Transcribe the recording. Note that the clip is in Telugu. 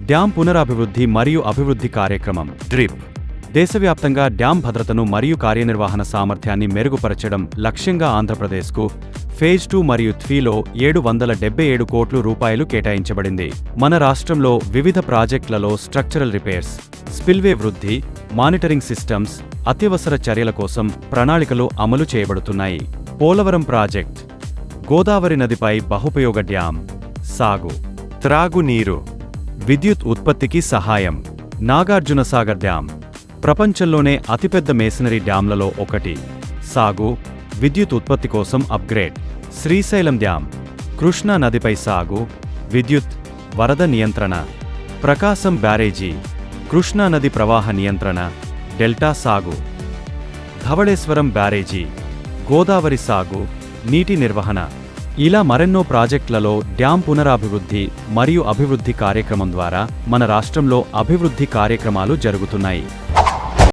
డ్యాం పునరాభివృద్ధి మరియు అభివృద్ధి కార్యక్రమం డ్రిప్ దేశవ్యాప్తంగా డ్యాం భద్రతను మరియు కార్యనిర్వహణ సామర్థ్యాన్ని మెరుగుపరచడం లక్ష్యంగా ఆంధ్రప్రదేశ్కు ఫేజ్ 2 మరియు 3లో 777 కోట్ల రూపాయలు కేటాయించబడింది. మన రాష్ట్రంలో వివిధ ప్రాజెక్టులలో స్ట్రక్చరల్ రిపేర్స్, స్పిల్వే వృద్ధి, మానిటరింగ్ సిస్టమ్స్, అత్యవసర చర్యల కోసం ప్రణాళికలు అమలు చేయబడుతున్నాయి. పోలవరం ప్రాజెక్ట్ గోదావరి నదిపై బహుపయోగ డ్యాం, సాగు, త్రాగునీరు, విద్యుత్ ఉత్పత్తికి సహాయం. నాగార్జునసాగర్ డ్యాం ప్రపంచంలోనే అతిపెద్ద మేసనరీ డ్యాంలలో ఒకటి, సాగు, విద్యుత్ ఉత్పత్తి కోసం అప్గ్రేడ్. శ్రీశైలం డ్యాం కృష్ణా నదిపై సాగు, విద్యుత్, వరద నియంత్రణ. ప్రకాశం బ్యారేజీ కృష్ణా నది ప్రవాహ నియంత్రణ, డెల్టా సాగు. ధవళేశ్వరం బ్యారేజీ గోదావరి సాగు, నీటి నిర్వహణ. ఇలా మరెన్నో ప్రాజెక్టులలో డ్యాం పునరాభివృద్ధి మరియు అభివృద్ధి కార్యక్రమం ద్వారా మన రాష్ట్రంలో అభివృద్ధి కార్యక్రమాలు జరుగుతున్నాయి.